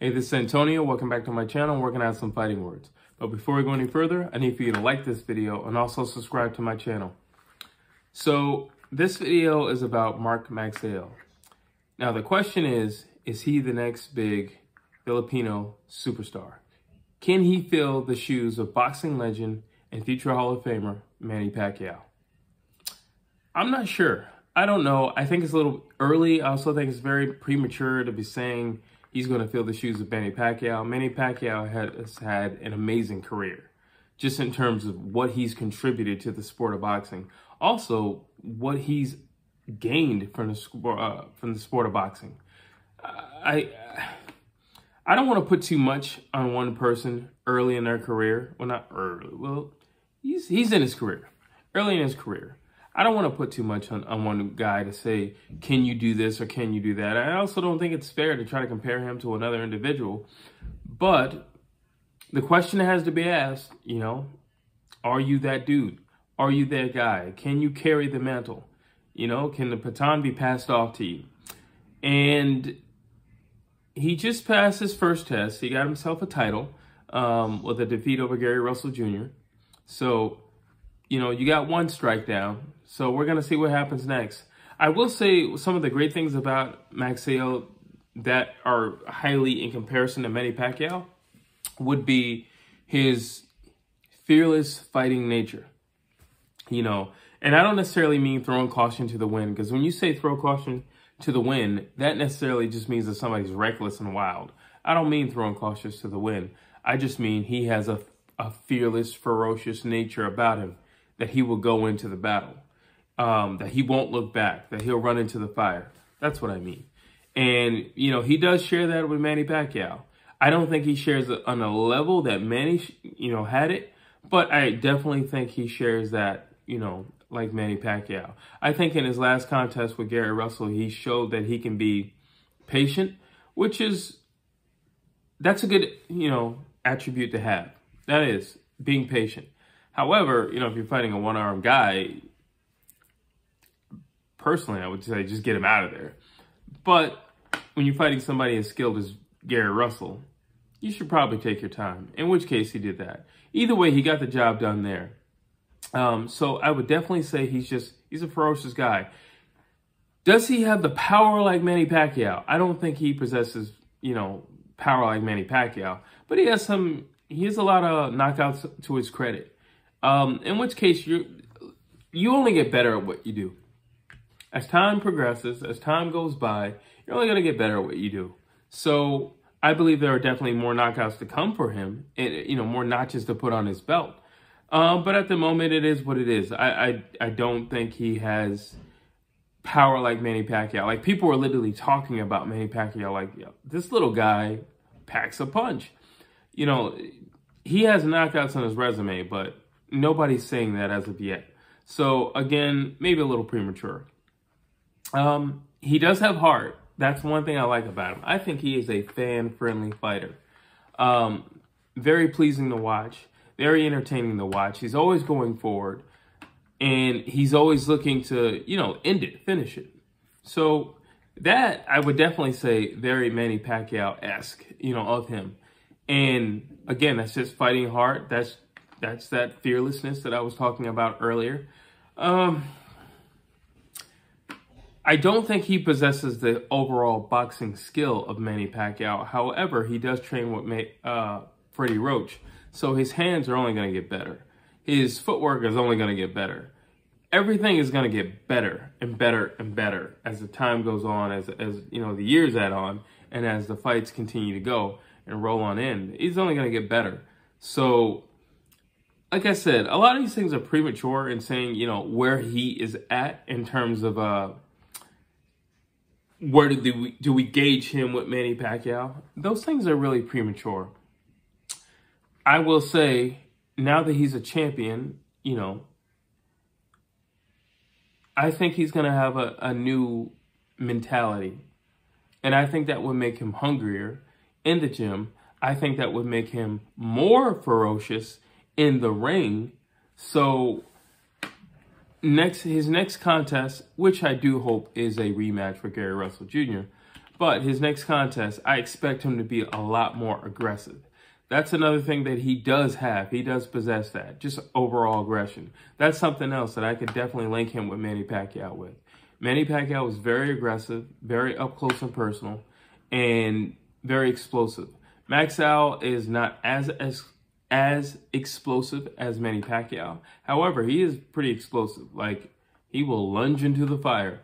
Hey, this is Antonio. Welcome back to my channel. I'm working out some fighting words. But before we go any further, I need for you to like this video and also subscribe to my channel. So this video is about Magsayo. Now the question is he the next big Filipino superstar? Can he fill the shoes of boxing legend and future Hall of Famer Manny Pacquiao? I'm not sure. I don't know. I think it's a little early. I also think it's very premature to be saying he's going to fill the shoes of Manny Pacquiao. Manny Pacquiao has had an amazing career, just in terms of what he's contributed to the sport of boxing. Also, what he's gained from the sport of boxing. I don't want to put too much on one person early in their career. Well, not early. Well, he's in his career, early in his career. I don't want to put too much on one guy to say, can you do this or can you do that? I also don't think it's fair to try to compare him to another individual. But the question that has to be asked, are you that dude? Are you that guy? Can you carry the mantle? Can the baton be passed off to you? And he just passed his first test. He got himself a title with a defeat over Gary Russell Jr. So, you got one strike down. So we're going to see what happens next. I will say some of the great things about Magsayo that are highly in comparison to Manny Pacquiao would be his fearless fighting nature. And I don't necessarily mean throwing caution to the wind, because when you say throw caution to the wind, that necessarily just means that somebody's reckless and wild. I don't mean throwing caution to the wind. I just mean he has a fearless, ferocious nature about him, that he will go into the battle, that he won't look back, that he'll run into the fire. That's what I mean. And, he does share that with Manny Pacquiao. I don't think he shares it on a level that Manny, had it, but I definitely think he shares that, like Manny Pacquiao. I think in his last contest with Gary Russell, he showed that he can be patient, that's a good, attribute to have. That is, being patient. However, if you're fighting a one-armed guy, personally, I would say just get him out of there. But when you're fighting somebody as skilled as Gary Russell, you should probably take your time, in which case he did that. Either way, he got the job done there. So I would definitely say he's a ferocious guy. Does he have the power like Manny Pacquiao? I don't think he possesses, power like Manny Pacquiao, but he has a lot of knockouts to his credit. In which case you only get better at what you do. As time progresses, as time goes by, you're only going to get better at what you do. So I believe there are definitely more knockouts to come for him, and more notches to put on his belt. But at the moment, it is what it is. I don't think he has power like Manny Pacquiao. Like, people are literally talking about Manny Pacquiao like, this little guy packs a punch. He has knockouts on his resume, but nobody's saying that as of yet. So again, maybe a little premature. He does have heart. That's one thing I like about him. I think he is a fan-friendly fighter. Very pleasing to watch. Very entertaining to watch. He's always going forward. And he's always looking to, end it, finish it. So that, I would definitely say, very Manny Pacquiao-esque, of him. And again, that's just fighting hard. That's that fearlessness that I was talking about earlier. I don't think he possesses the overall boxing skill of Manny Pacquiao. However, he does train with Freddie Roach. So his hands are only going to get better. His footwork is only going to get better. Everything is going to get better and better and better as the time goes on, as the years add on, and as the fights continue to go and roll on in. He's only going to get better. So, like I said, a lot of these things are premature in saying, where he is at in terms of where do we gauge him with Manny Pacquiao. Those things are really premature. I will say, now that he's a champion, I think he's going to have a new mentality. And I think that would make him hungrier in the gym. I think that would make him more ferocious in the ring. So his next contest, which I do hope is a rematch for Gary Russell Jr., But his next contest, I expect him to be a lot more aggressive. That's another thing that he does have. He does possess that, just overall aggression. That's something else that I could definitely link him with Manny Pacquiao with. Manny Pacquiao was very aggressive, very up close and personal, and very explosive. Magsayo is not as explosive as Manny Pacquiao. However, he is pretty explosive. Like, he will lunge into the fire.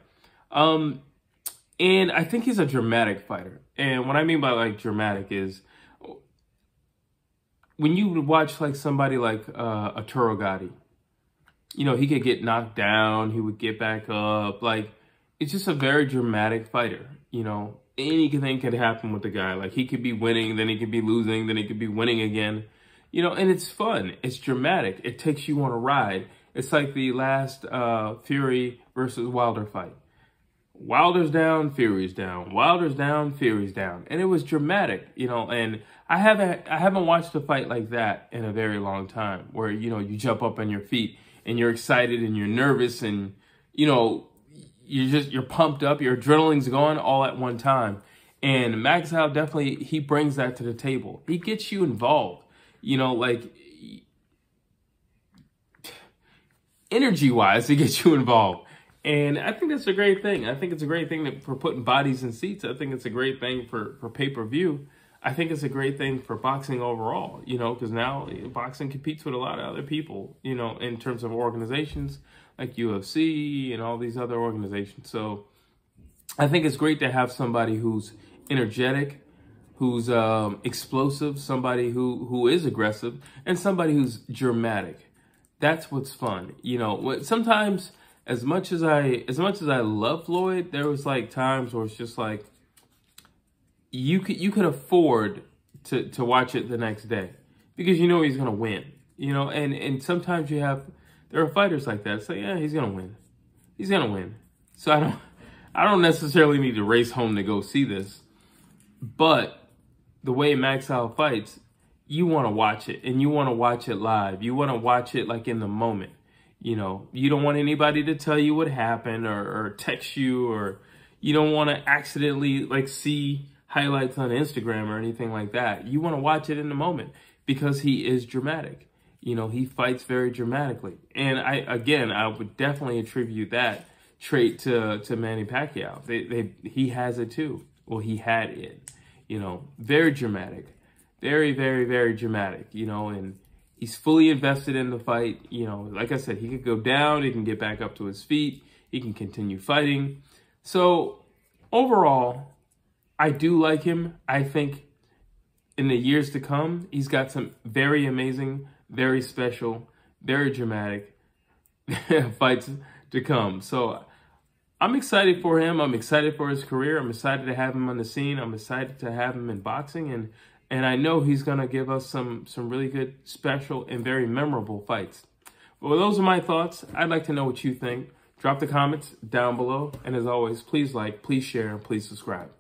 And I think he's a dramatic fighter. And what I mean by like dramatic is, when you watch like somebody like Arturo Gatti, you know, he could get knocked down, he would get back up. Like, it's just a very dramatic fighter. You know, anything could happen with the guy. Like, he could be winning, then he could be losing, then he could be winning again. You know, and it's fun. It's dramatic. It takes you on a ride. It's like the last Fury versus Wilder fight. Wilder's down, Fury's down. Wilder's down, Fury's down. And it was dramatic, you know, and I haven't watched a fight like that in a very long time, where, you know, you jump up on your feet and you're excited and you're nervous and, you know, you're pumped up, your adrenaline's going all at one time. And Magsayo definitely, he brings that to the table. He gets you involved, you know, like energy-wise, he gets you involved. And I think that's a great thing. I think it's a great thing for putting bodies in seats. I think it's a great thing for pay-per-view. I think it's a great thing for boxing overall, you know, because now boxing competes with a lot of other people, you know, in terms of organizations like UFC and all these other organizations. So I think it's great to have somebody who's energetic, who's explosive, somebody who is aggressive, and somebody who's dramatic. That's what's fun. You know, sometimes, as much as I love Floyd, there was like times where it's just like you could afford to watch it the next day because you know he's gonna win. You know, and sometimes there are fighters like that. Say, yeah, he's gonna win. He's gonna win. So I don't necessarily need to race home to go see this. But the way Magsayo fights, you want to watch it, and you want to watch it live. You want to watch it like in the moment. You know, you don't want anybody to tell you what happened or text you, or you don't want to accidentally like see highlights on Instagram or anything like that. You want to watch it in the moment because he is dramatic. You know, he fights very dramatically. And I would definitely attribute that trait to Manny Pacquiao. He has it too. Well, he had it, you know, very dramatic, very, very, very dramatic, you know, and he's fully invested in the fight. You know, like I said, he could go down, he can get back up to his feet, he can continue fighting. So overall, I do like him. I think in the years to come, he's got some very amazing, very special, very dramatic fights to come. So I'm excited for him. I'm excited for his career. I'm excited to have him on the scene. I'm excited to have him in boxing. And I know he's going to give us some really good, special, and very memorable fights. Well, those are my thoughts. I'd like to know what you think. Drop the comments down below. And as always, please like, please share, and please subscribe.